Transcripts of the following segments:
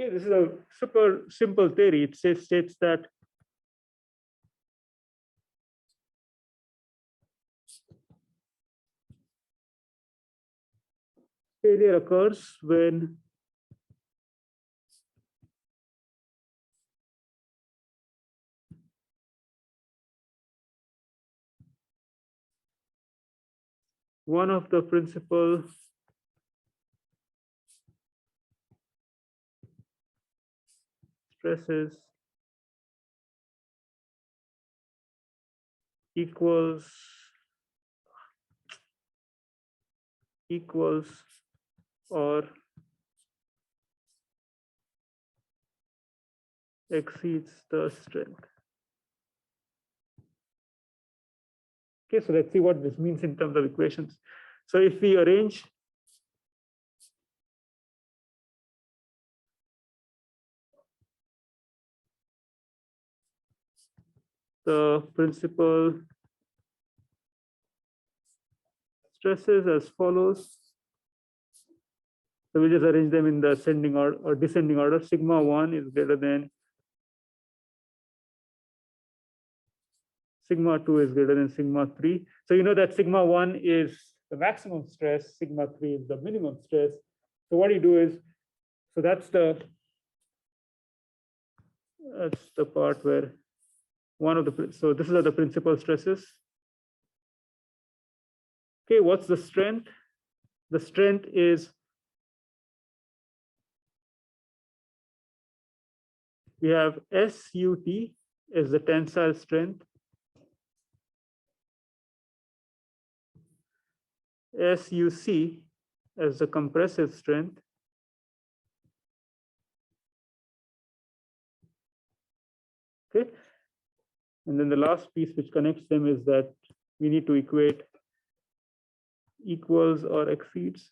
Okay, this is a super simple theory. It states that failure occurs when one of the principal stresses equals or exceeds the strength. Okay, so let's see what this means in terms of equations. So if we arrange the principal stresses as follows, so we just arrange them in the ascending or descending order. Sigma 1 is greater than sigma 2 is greater than sigma 3. So you know that sigma 1 is the maximum stress, sigma 3 is the minimum stress. So what you do is, so that's the part where one of the, so this is the principal stresses. Okay, what's the strength? The strength is, we have SUT as the tensile strength, SUC as the compressive strength, okay? And then the last piece which connects them is that we need to equate equals or exceeds.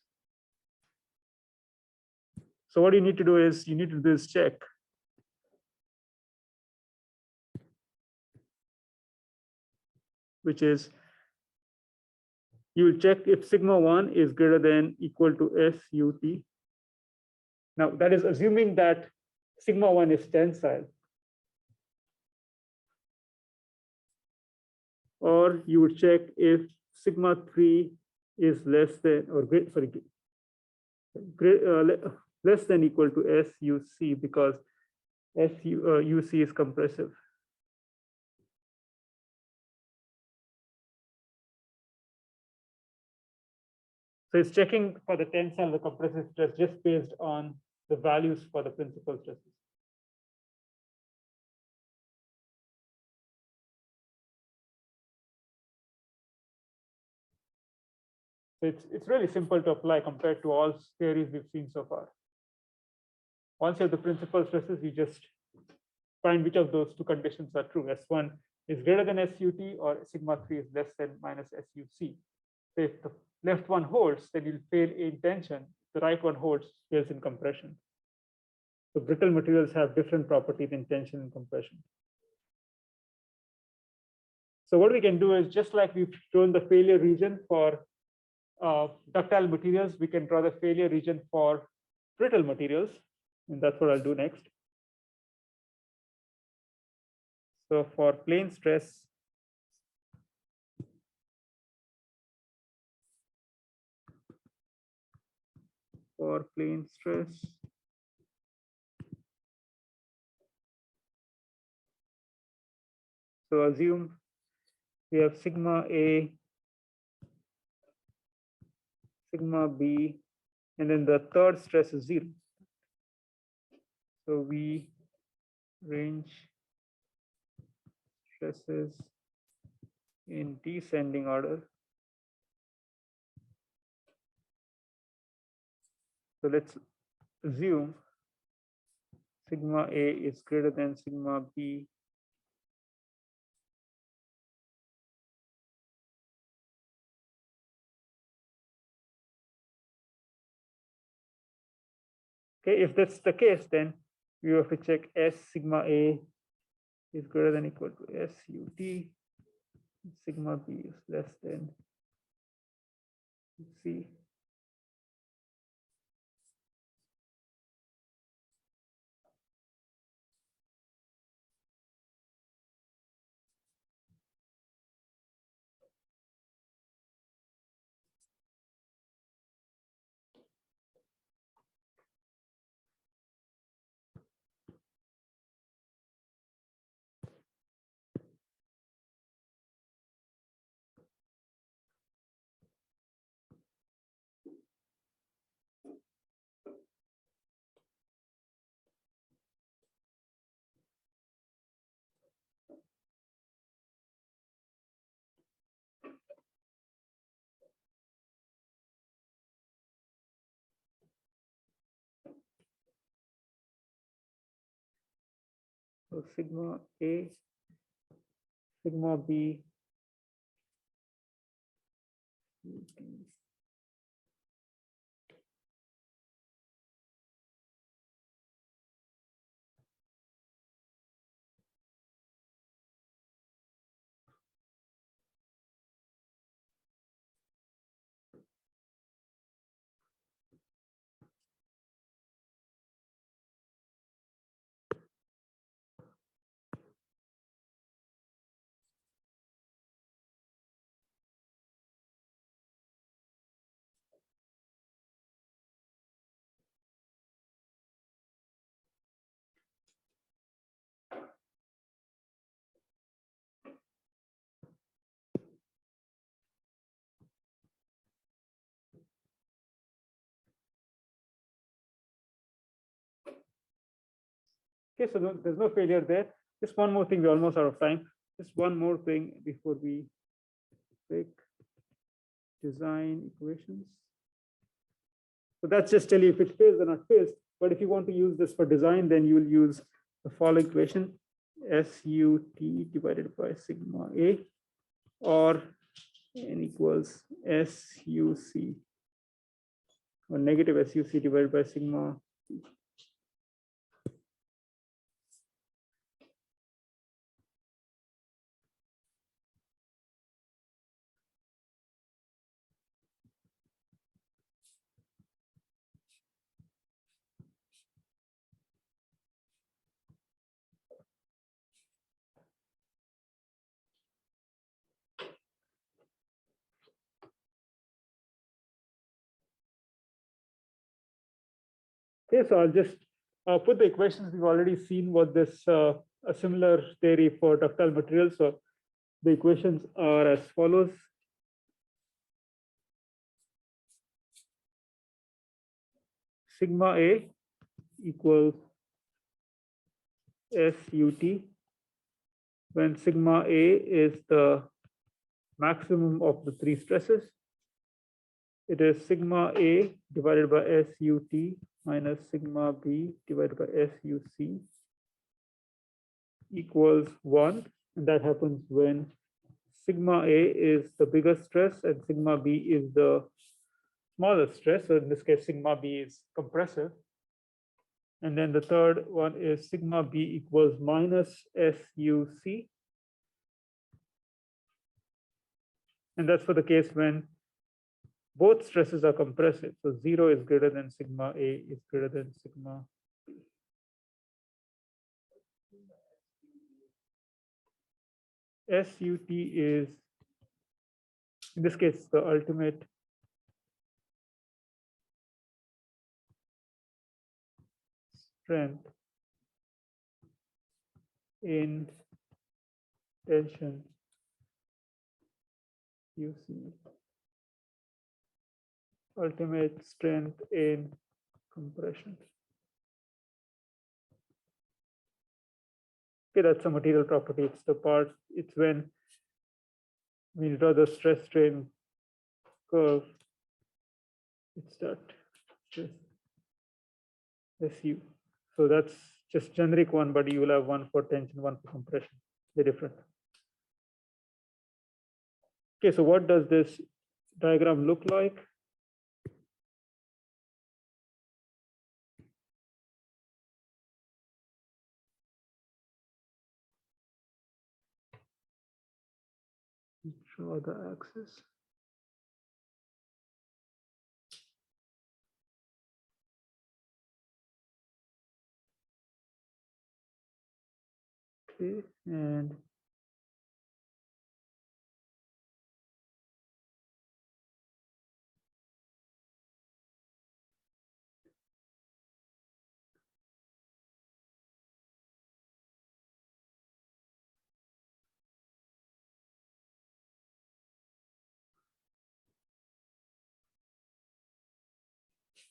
So what you need to do is, you need to do this check. Which is, you will check if sigma 1 is greater than equal to SUT. Now that is assuming that sigma 1 is tensile. Or you would check if sigma 3 is less than or less than equal to SUC, because UC is compressive. So it's checking for the tensile, the compressive stress, just based on the values for the principal stresses. So it's really simple to apply compared to all theories we've seen so far. Once you have the principal stresses, you just find which of those two conditions are true. S1 is greater than SUT, or sigma 3 is less than minus SUC. So if the left one holds, then you'll fail in tension. The right one holds, fails in compression. So brittle materials have different properties in tension and compression. So what we can do is, just like we've shown the failure region for ductile materials, we can draw the failure region for brittle materials, and that's what I'll do next. So for plane stress, so assume we have sigma A, sigma B, and then the third stress is 0. So we range stresses in descending order. So let's assume sigma A is greater than sigma B Okay, if that's the case, then we have to check S sigma A is greater than equal to SUT, sigma B is less than C. So sigma A, sigma B, okay, so there's no failure there. Just one more thing, we're almost out of time. Just one more thing before we pick design equations. So that's just tell you if it fails or not fails. But if you want to use this for design, then you will use the following equation, SUT divided by sigma A, or n equals SUC, or negative SUC divided by sigma. Okay, so I'll just put the equations. We've already seen what this a similar theory for ductile materials. So the equations are as follows. Sigma A equals SUT when sigma A is the maximum of the three stresses. It is sigma A divided by SUT minus sigma B divided by SUC equals 1. And that happens when sigma A is the biggest stress and sigma B is the smallest stress. So in this case, sigma B is compressive. And then the third one is sigma B equals minus SUC. And that's for the case when both stresses are compressive. So 0 is greater than sigma A is greater than sigma B. SUT is, in this case, the ultimate strength in tension UC, ultimate strength in compression. Okay, that's a material property. It's the part, it's when we draw the stress strain curve, it's that stress SU. So that's just generic one, but you will have one for tension, one for compression. They're different. Okay, so what does this diagram look like? Draw the axis. Okay, and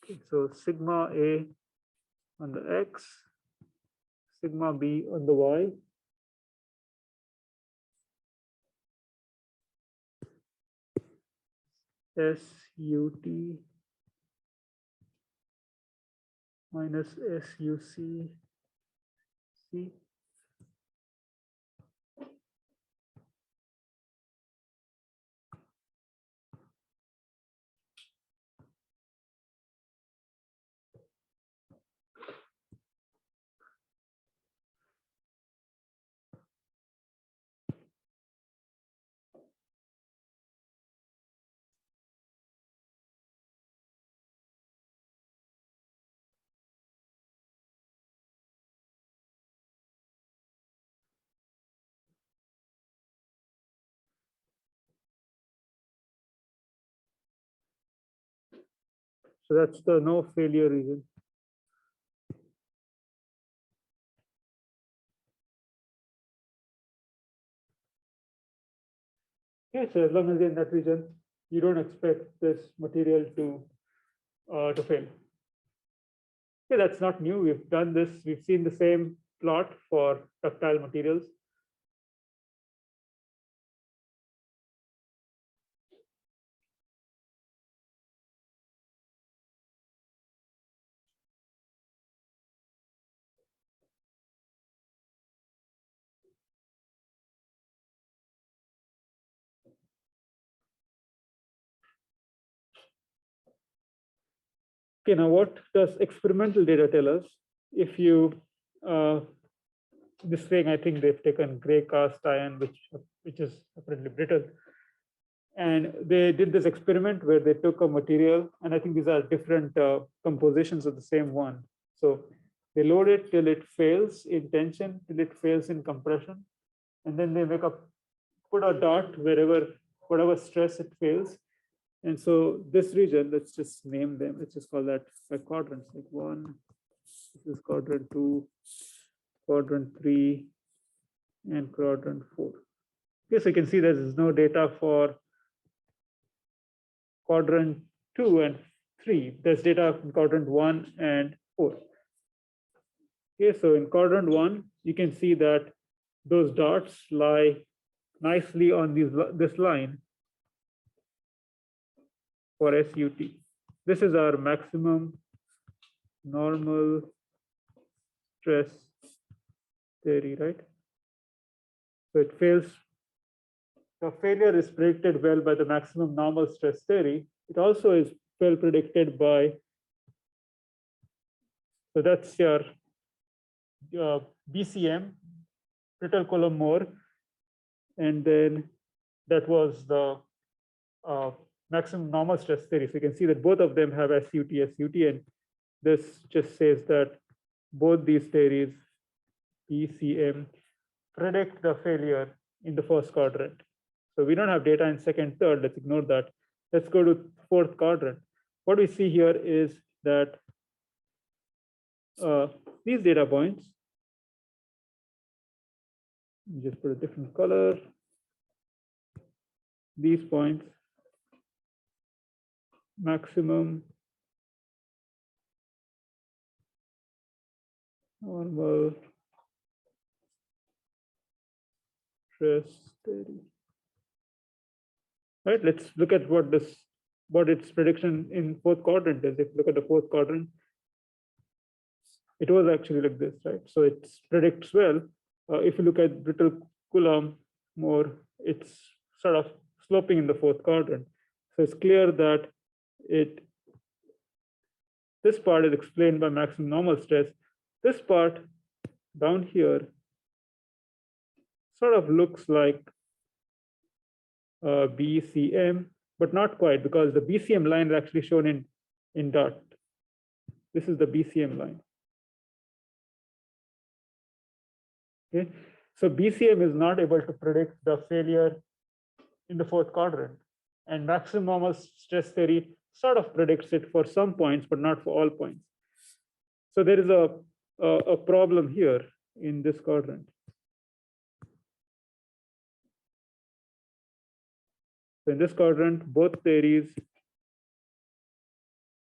okay, so sigma A on the X, sigma B on the Y. SUT minus SUC C So that's the no failure region. Okay, so as long as you're in that region, you don't expect this material to fail. Okay, that's not new. We've done this. We've seen the same plot for ductile materials. Okay, now what does experimental data tell us? If you, this thing, I think they've taken gray cast iron, which is apparently brittle. And they did this experiment where they took a material, and I think these are different compositions of the same one. So they load it till it fails in tension, till it fails in compression. And then they put a dot whatever stress it fails. And so this region, let's just name them. Let's just call that by quadrants, like 1, this is quadrant 2, quadrant 3, and quadrant 4. Okay, so you can see there's no data for quadrant 2 and 3. There's data in quadrant 1 and 4. Okay, so in quadrant 1, you can see that those dots lie nicely on this line for SUT. This is our maximum normal stress theory, right? So it fails. The failure is predicted well by the maximum normal stress theory. It also is well predicted by, so that's your BCM, Brittle Coulomb Mohr, and then that was the maximum normal stress theory. So you can see that both of them have SUT, and this just says that both these theories, BCM, predict the failure in the first quadrant. So we don't have data in second, third. Let's ignore that. Let's go to fourth quadrant. What we see here is that these data points, just put a different color. These points, maximum normal stress theory. Right, let's look at what its prediction in fourth quadrant is. If you look at the fourth quadrant, it was actually like this, right? So it predicts well. If you look at Brittle Coulomb Mohr, it's sort of sloping in the fourth quadrant. So it's clear that this part is explained by maximum normal stress. This part down here sort of looks like BCM, but not quite, because the BCM line is actually shown in dot. This is the BCM line. Okay, so BCM is not able to predict the failure in the fourth quadrant, and maximum normal stress theory sort of predicts it for some points, but not for all points. So there is a problem here in this quadrant. So in this quadrant, both theories,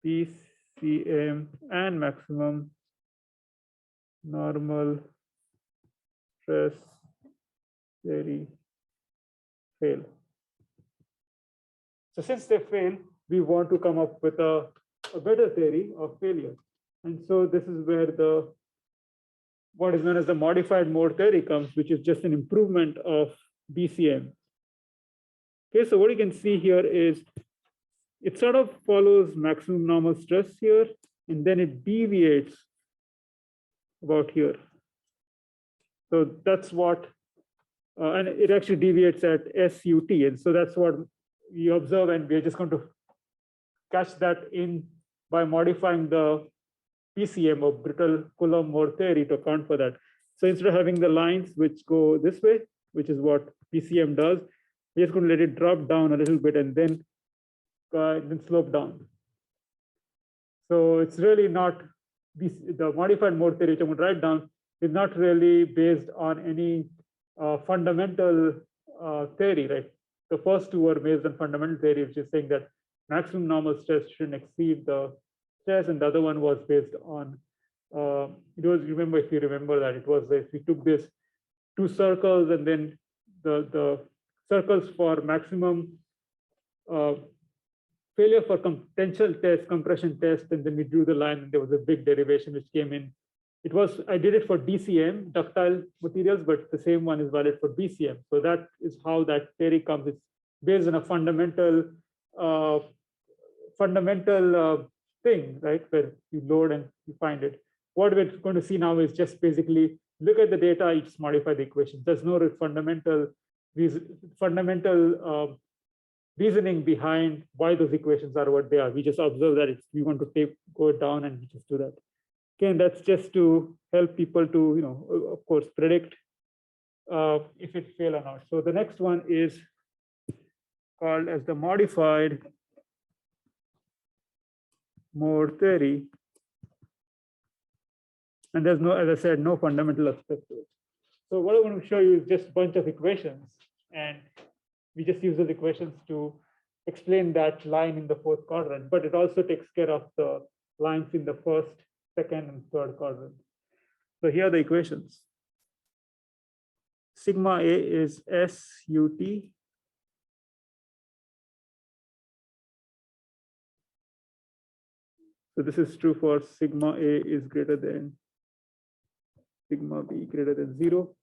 BCM and maximum normal stress theory fail. So since they fail, we want to come up with a better theory of failure. And so this is where what is known as the modified Mohr theory comes, which is just an improvement of BCM. Okay, so what you can see here is it sort of follows maximum normal stress here, and then it deviates about here. So that's what, and it actually deviates at SUT. And so that's what you observe, and we're just going to catch that in by modifying the PCM or Brittle Coulomb Mohr theory to account for that. So instead of having the lines which go this way, which is what PCM does, we're just going to let it drop down a little bit and then slope down. So it's really not the modified Mohr theory, which I'm going to write down, is not really based on any fundamental theory, right? The first two are based on fundamental theory, which is saying that maximum normal stress shouldn't exceed the stress, and the other one was based on it was, remember, if you remember that, it was that we took this two circles and then the circles for maximum failure for potential test, compression test, and then we drew the line, and there was a big derivation which came in. It was, I did it for DCM, ductile materials, but the same one is valid for BCM. So that is how that theory comes. It's based on a fundamental thing, right, where you load and you find it. What we're going to see now is just basically look at the data, you just modify the equation. There's no fundamental reasoning behind why those equations are what they are. We just observe that we want to go down and we just do that. Again, that's just to help people to, of course, predict if it fail or not. So the next one is called as the modified Mohr theory. And there's no, as I said, no fundamental aspect to it. So what I want to show you is just a bunch of equations, and we just use those equations to explain that line in the fourth quadrant, but it also takes care of the lines in the first, second, and third quadrant. So here are the equations. Sigma A is SUT. So this is true for sigma A is greater than sigma B greater than 0.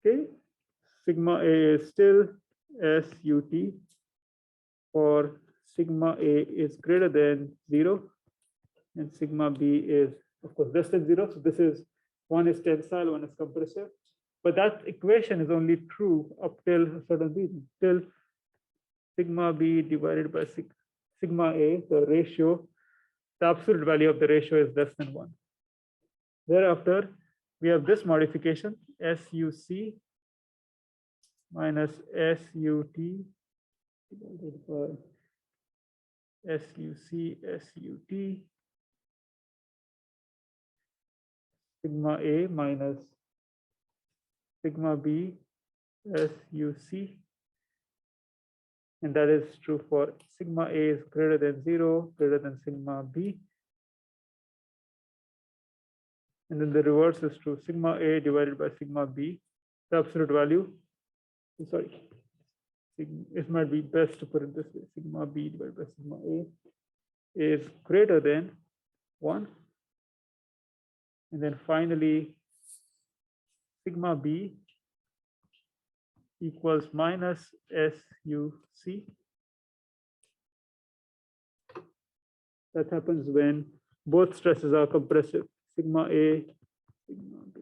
Okay, sigma A is still SUT for sigma A is greater than 0, and sigma B is, of course, less than 0. So this is, one is tensile, one is compressive. But that equation is only true up till a certain region, till sigma B divided by sigma A, the ratio, the absolute value of the ratio is less than 1. Thereafter, we have this modification, SUC minus SUT divided by SUC, SUT, sigma A minus sigma B, SUC. And that is true for sigma A is greater than 0, greater than sigma B. And then the reverse is true, sigma A divided by sigma B, the absolute value, sorry, it might be best to put it this way, sigma B divided by sigma A is greater than 1. And then finally, sigma B equals minus SUC. That happens when both stresses are compressive, sigma A, sigma B.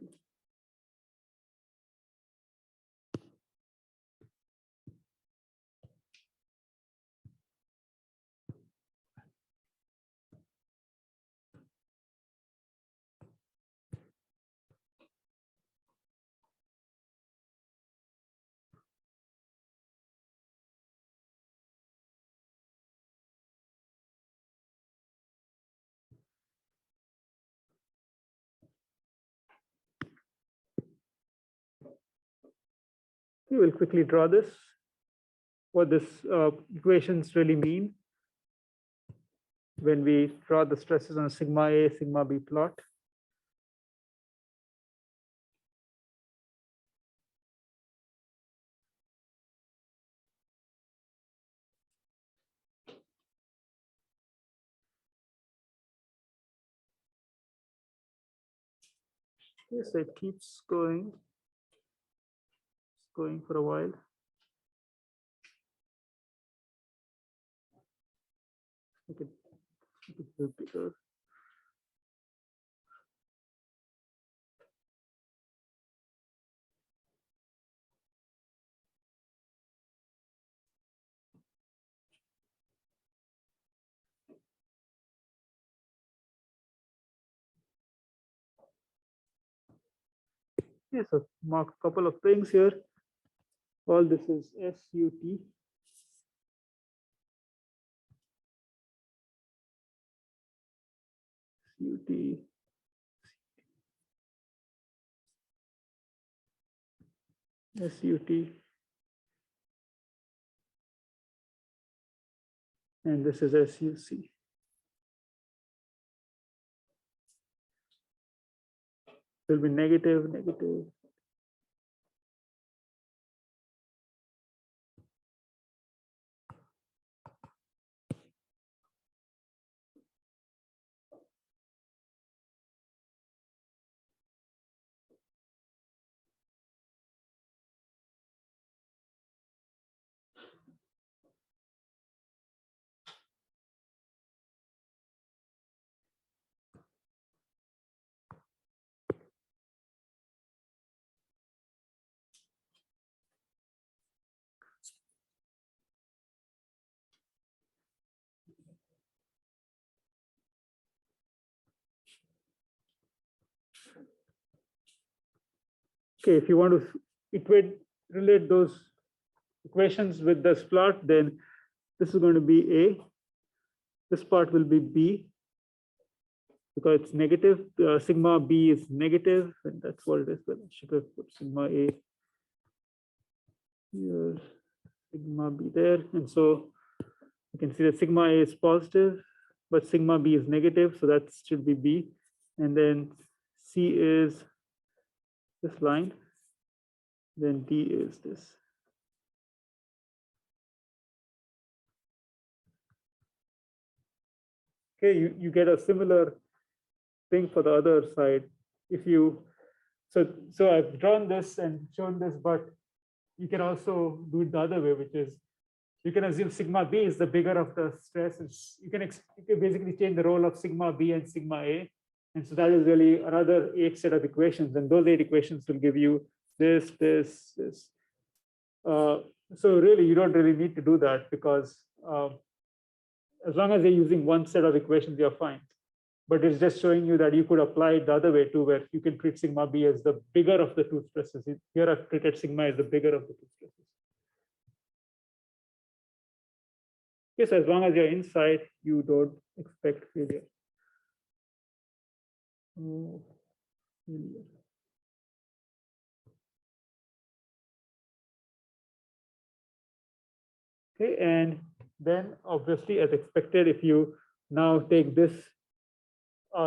We will quickly draw this, what this equations really mean when we draw the stresses on sigma A, sigma B plot. Yes, it keeps going. It's going for a while. Make it a bit bigger. Yes, so mark a couple of things here. All this is SUT. SUT, SUT, and this is SUC. Will be negative, negative. Okay, if you want to relate those equations with this plot, then this is going to be A. This part will be B because it's negative. Sigma B is negative, and that's what it is. But I should have put sigma A here, sigma B there. And so you can see that sigma A is positive, but sigma B is negative. So that should be B. And then C is this line. Then D is this. Okay, you get a similar thing for the other side. If you, so I've drawn this and shown this, but you can also do it the other way, which is you can assume sigma B is the bigger of the stresses. You can basically change the role of sigma B and sigma A. And so that is really another 8 set of equations. And those 8 equations will give you this, this, this. So really, you don't really need to do that because as long as you're using one set of equations, you're fine. But it's just showing you that you could apply it the other way too, where you can treat sigma B as the bigger of the 2 stresses. Here I've treated sigma as the bigger of the 2 stresses. Yes, as long as you're inside, you don't expect failure. Oh, failure. Okay, and then obviously, as expected, if you now take this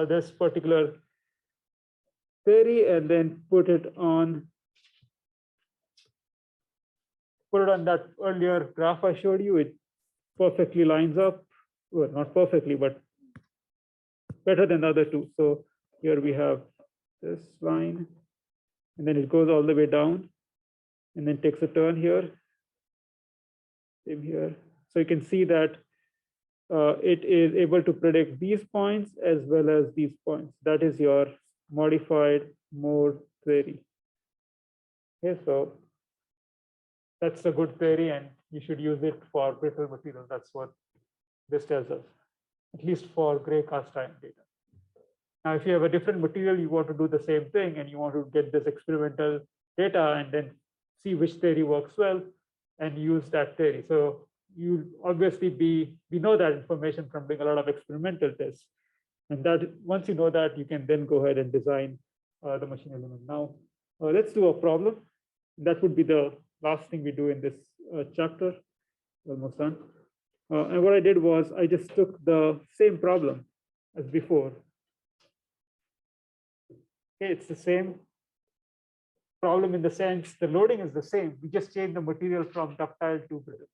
this particular theory and then put it on that earlier graph I showed you, it perfectly lines up. Well, not perfectly, but better than the other two. So here we have this line, and then it goes all the way down, and then takes a turn here. Same here. So you can see that it is able to predict these points as well as these points. That is your modified Mohr theory. Okay, so that's a good theory, and you should use it for brittle materials. That's what this tells us, at least for gray cast iron data. Now, if you have a different material, you want to do the same thing, and you want to get this experimental data and then see which theory works well and use that theory. So you obviously we know that information from doing a lot of experimental tests. And that once you know that, you can then go ahead and design the machine element. Now, let's do a problem. That would be the last thing we do in this chapter, almost done. And what I did was I just took the same problem as before. Okay, it's the same problem in the sense the loading is the same. We just change the material from ductile to brittle.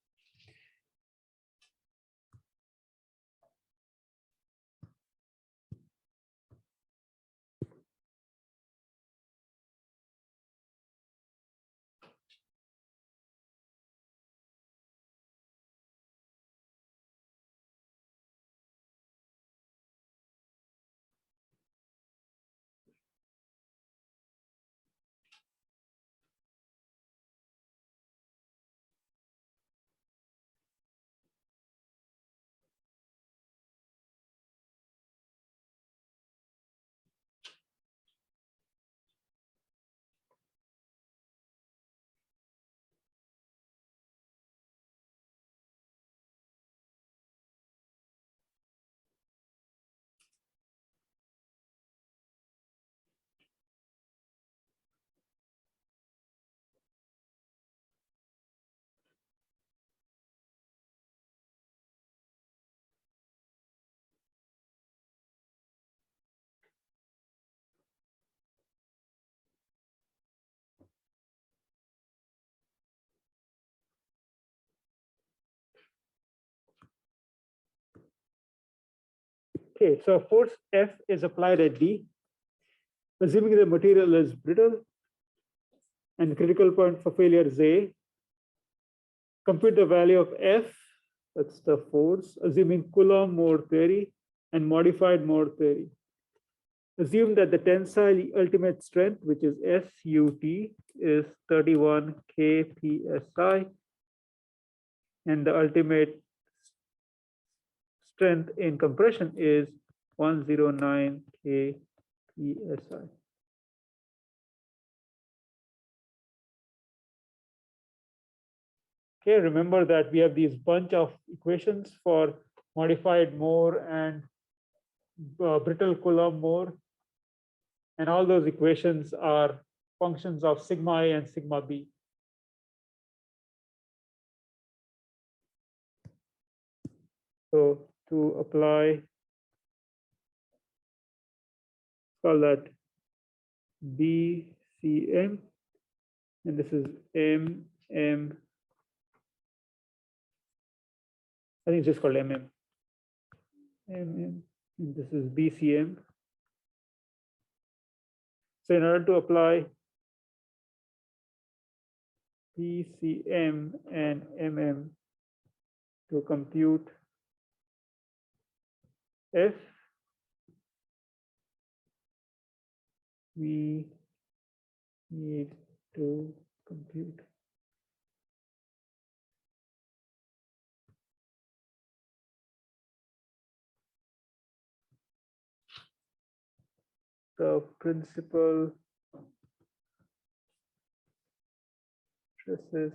Okay, so force F is applied at D, assuming the material is brittle and the critical point for failure is A. Compute the value of F, that's the force, assuming Coulomb Mohr theory and modified Mohr theory. Assume that the tensile ultimate strength, which is SUT, is 31 kpsi, and the ultimate strength in compression is 109 kpsi. Okay, remember that we have these bunch of equations for modified Mohr and brittle Coulomb Mohr, and all those equations are functions of sigma A and sigma B. So to apply, call that BCM, and this is MM. I think it's just called MM. MM, and this is BCM. So in order to apply BCM and MM to compute F, we need to compute the principal stresses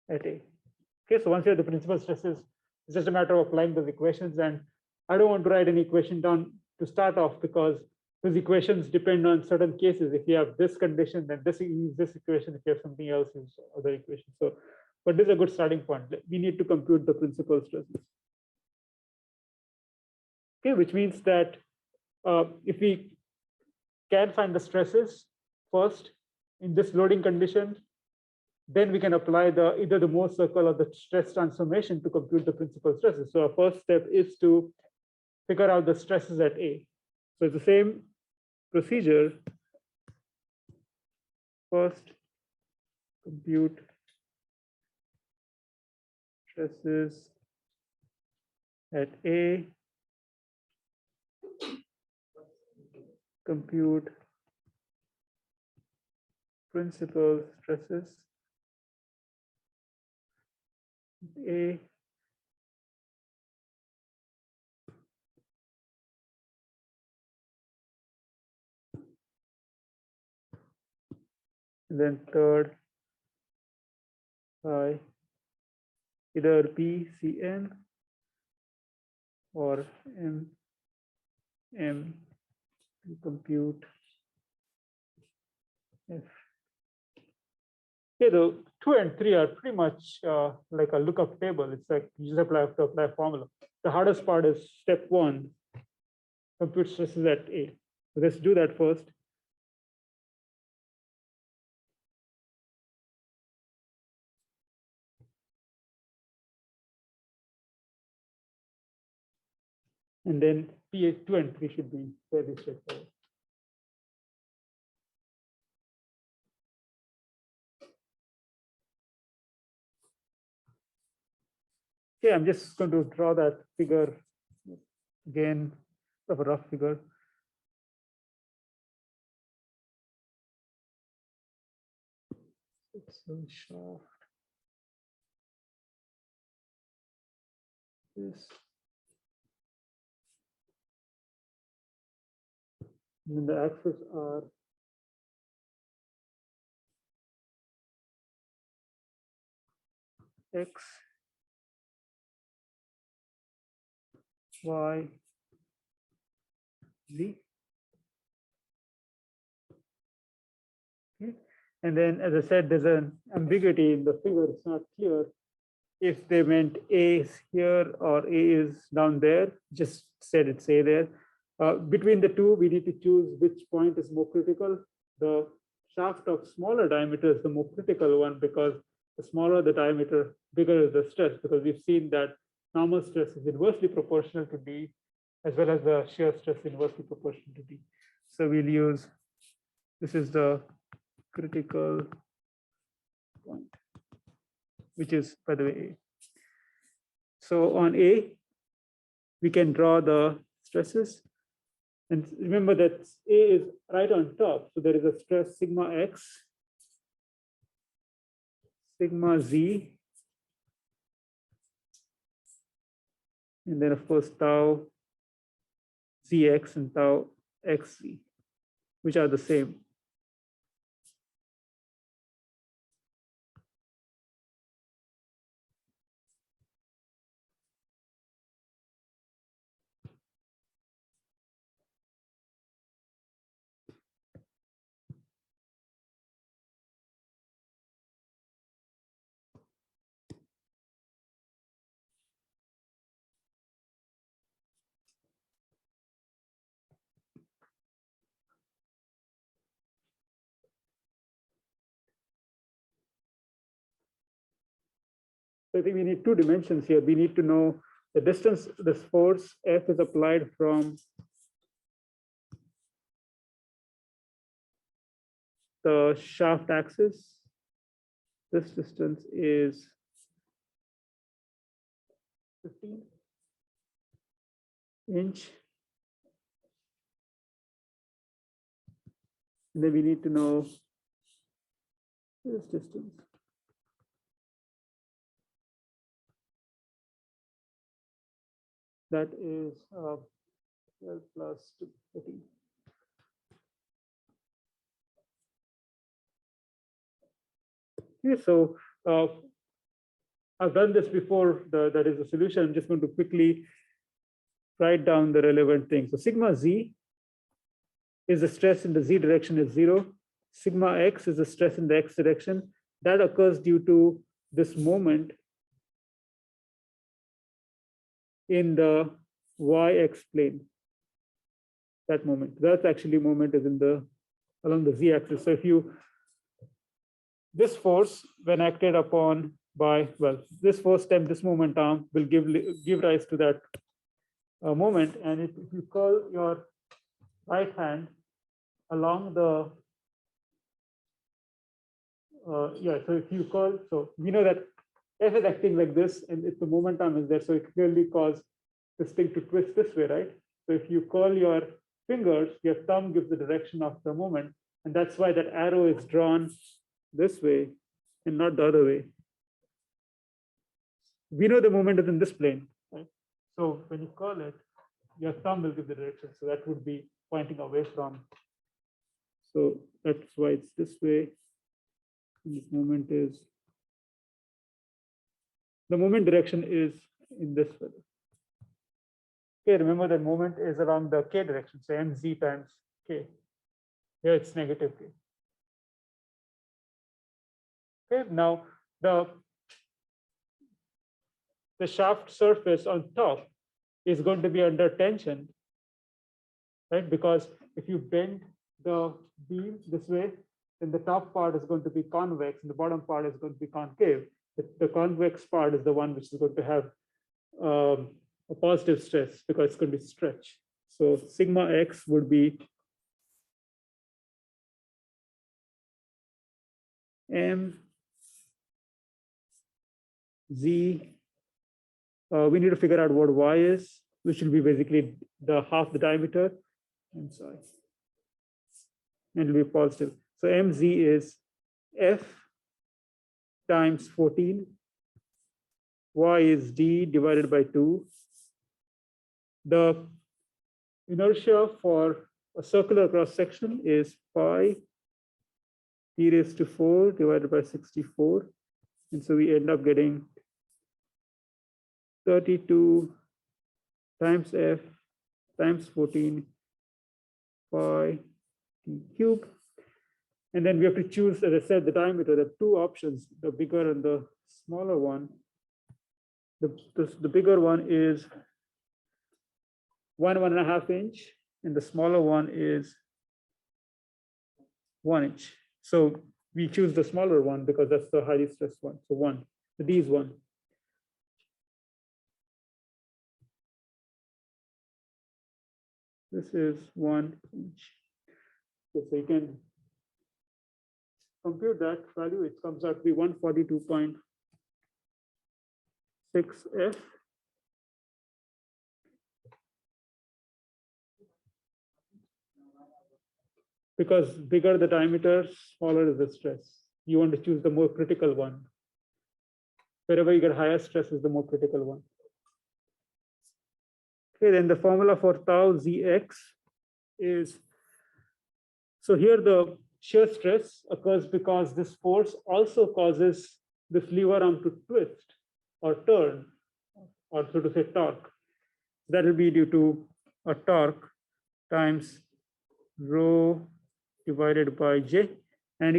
at A. Okay, so once you have the principal stresses, it's just a matter of applying those equations. And I don't want to write an equation down to start off because those equations depend on certain cases. If you have this condition, then this use this equation. If you have something else, use other equation. So, but this is a good starting point. We need to compute the principal stresses. Okay, which means that if we can find the stresses first in this loading condition, then we can apply either the Mohr circle or the stress transformation to compute the principal stresses. So our first step is to figure out the stresses at A. So it's the same procedure. First, compute stresses at A, compute principal stresses A, and then third by either BCM or MM to compute F. Okay, the 2 and 3 are pretty much like a lookup table. It's like you just have to apply a formula. The hardest part is step 1, compute stresses at A. So let's do that first. And then P2 and 3 should be fairly straightforward. Okay, I'm just going to draw that figure again, of a rough figure. So shaft. This. And then the axes are X, Y, Z. Okay. And then, as I said, there's an ambiguity in the figure. It's not clear if they meant A is here or A is down there. Just said it's A there. Between the two, we need to choose which point is more critical. The shaft of smaller diameter is the more critical one because The smaller the diameter, bigger is the stress, because we've seen that normal stress is inversely proportional to D, as well as the shear stress inversely proportional to D. So we'll use, this is the critical point, which is, by the way, A. So on A, we can draw the stresses. And remember that A is right on top. So there is a stress sigma X, sigma Z, and then of course tau Zx and tau Xz, which are the same. So I think we need two dimensions here. We need to know the distance this force F is applied from the shaft axis. This distance is 15 inch. And then we need to know this distance. That is 12 plus 13. Okay, so I've done this before. That is the solution. I'm just going to quickly write down the relevant things. So sigma Z is the stress in the Z direction is 0. Sigma X is the stress in the X direction. That occurs due to this moment in the YX plane. That moment. That's actually moment is in the along the Z axis. So if you, this force when acted upon by, well, this force times this moment arm will give rise to that moment. And if you curl your right hand along the, so if you curl, so we know that F is acting like this, and if the moment arm is there, so it clearly causes this thing to twist this way, right? So if you curl your fingers, your thumb gives the direction of the moment, and that's why that arrow is drawn this way and not the other way. We know the moment is in this plane, right? So when you curl it, your thumb will give the direction. So that would be pointing away from. So that's why it's this way. And this moment is, the moment direction is in this way. Okay, remember that moment is along the k direction, so mz times k. Here it's negative k. Okay, now the shaft surface on top is going to be under tension, right? Because if you bend the beam this way, then the top part is going to be convex and the bottom part is going to be concave. The convex part is the one which is going to have a positive stress because it's going to be stretch. So sigma x would be m z. We need to figure out what y is, which will be basically the half the diameter. I'm sorry. And it'll be positive. So mz is f times 14. Y is d divided by 2. The inertia for a circular cross section is pi e raised to 4 divided by 64. And so we end up getting 32 times f times 14 pi t cubed. And then we have to choose, as I said, the diameter. There are two options, the bigger and the smaller one. The bigger one is 1.5 inch, and the smaller one is 1 inch. So we choose the smaller one because that's the highly stressed one. So 1. So D is 1. This is 1 inch. So you can compute that value. It comes out to be 142.6 F. Because bigger the diameter, smaller is the stress. You want to choose the more critical one. Wherever you get higher stress is the more critical one. Okay, then the formula for tau Zx is, so here the shear stress occurs because this force also causes this lever arm to twist or turn, or so to say torque. That will be due to a torque times rho divided by J. And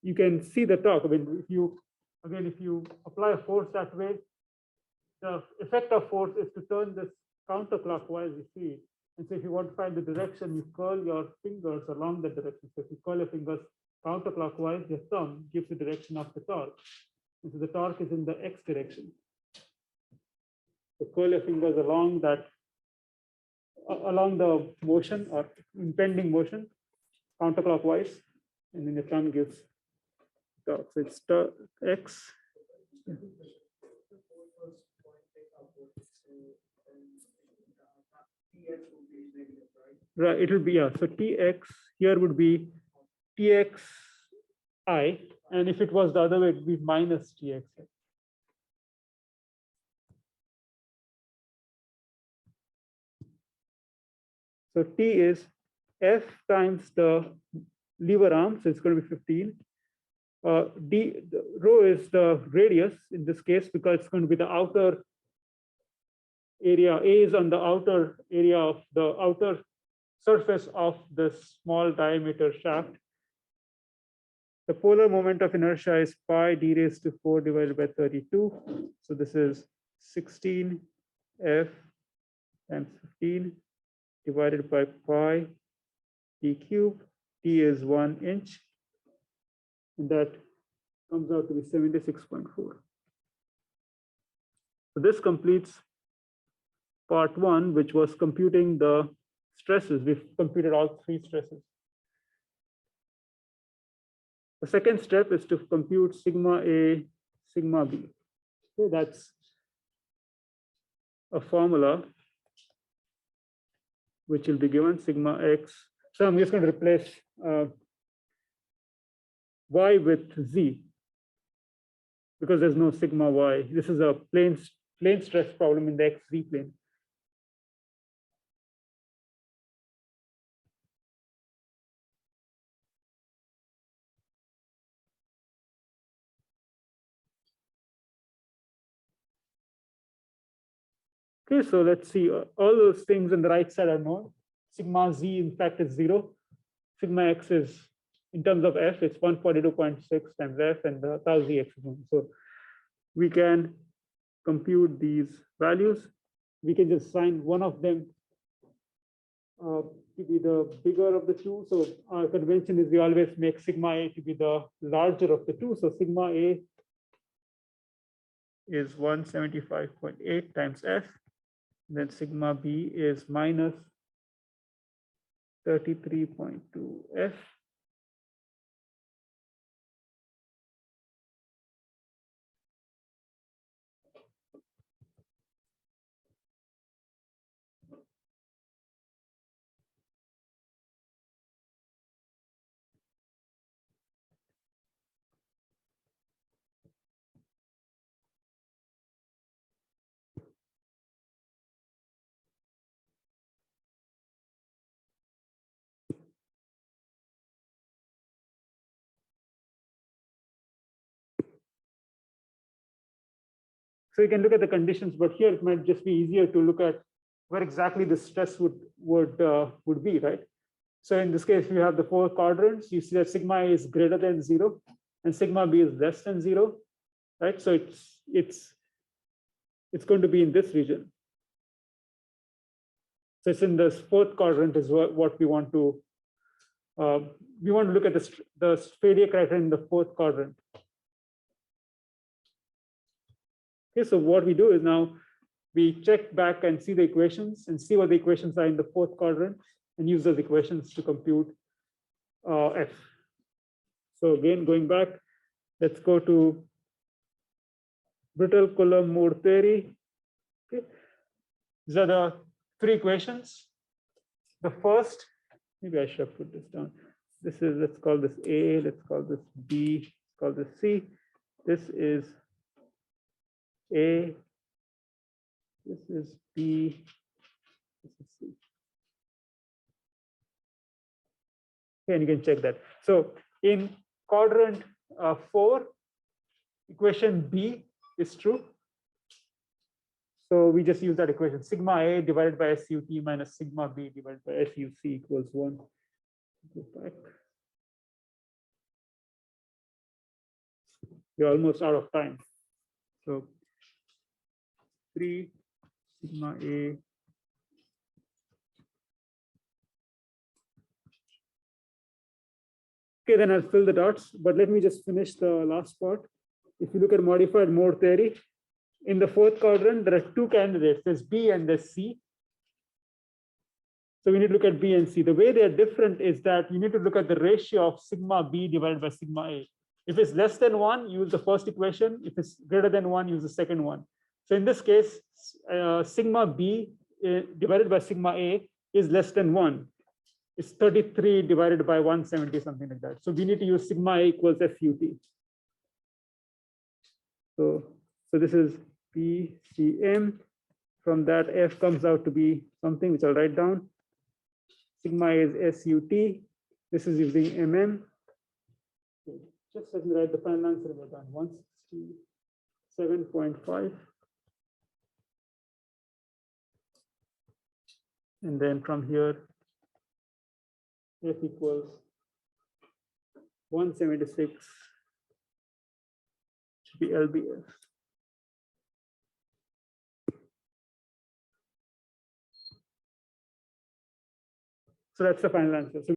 you can see the torque. I mean, if you apply a force that way, the effect of force is to turn this counterclockwise, you see. And so if you want to find the direction, you curl your fingers along that direction. So if you curl your fingers counterclockwise, your thumb gives the direction of the torque. And so the torque is in the X direction. So curl your fingers along that, along the motion or impending motion, counterclockwise, and then the thumb gives torque. So it's X. Right, it will be, yeah. So Tx here would be Tx I, and if it was the other way, it would be minus Tx. So T is F times the lever arm, so it's going to be 15. D, the rho is the radius in this case because it's going to be the outer area. A is on the outer area of the outer surface of this small diameter shaft. The polar moment of inertia is pi d raised to 4 divided by 32. So this is 16 F times 15 divided by pi d cubed. T is 1 inch. And that comes out to be 76.4. So this completes part 1, which was computing the stresses. We've computed all 3 stresses. The second step is to compute sigma A, sigma B. Okay, that's a formula which will be given sigma x. So I'm just going to replace y with z because there's no sigma y. This is a plane stress problem in the xz plane. Okay, so let's see. All those things on the right side are known. Sigma z, in fact, is 0. Sigma x is, in terms of f, it's 142.6 times f, and the tau zx is 1. So we can compute these values. We can just assign one of them to be the bigger of the two. So our convention is we always make sigma a to be the larger of the two. So sigma a is 175.8 times f. Then sigma b is minus 33.2 f. So you can look at the conditions, but here it might just be easier to look at where exactly the stress would be, right? So in this case, we have the 4 quadrants. You see that sigma A is greater than 0, and sigma B is less than 0, right? So it's going to be in this region. So it's in this 4th quadrant is what we want to we want to look at the failure criteria in the fourth quadrant. Okay, so what we do is now we check back and see the equations and see what the equations are in the fourth quadrant and use those equations to compute F. So again, going back, let's go to Brittle Coulomb Mohr Theory. Okay. These are the three equations. The first, maybe I should have put this down. This is, let's call this A, let's call this B, let's call this C. This is A, this is B, this is C. Okay, and you can check that. So in quadrant 4, equation B is true. So we just use that equation, sigma A divided by SUT minus sigma B divided by SUC equals 1. Go back. We're almost out of time. So 3 sigma A okay, then I'll fill the dots, but let me just finish the last part. If you look at modified Mohr theory, in the fourth quadrant, there are two candidates, there's B and there's C. So we need to look at B and C. The way they're different is that you need to look at the ratio of sigma B divided by sigma A. If it's less than 1, use the first equation. If it's greater than 1, use the second one. So in this case, sigma B divided by sigma A is less than 1. It's 33 divided by 170, something like that. So we need to use sigma A equals FUT. So this is PCM. From that, F comes out to be something which I'll write down. Sigma is SUT. This is using MM. Okay. Just let me write the final answer. We're done. 167.5. And then from here, F equals 176 should be LBF. So that's the final answer. So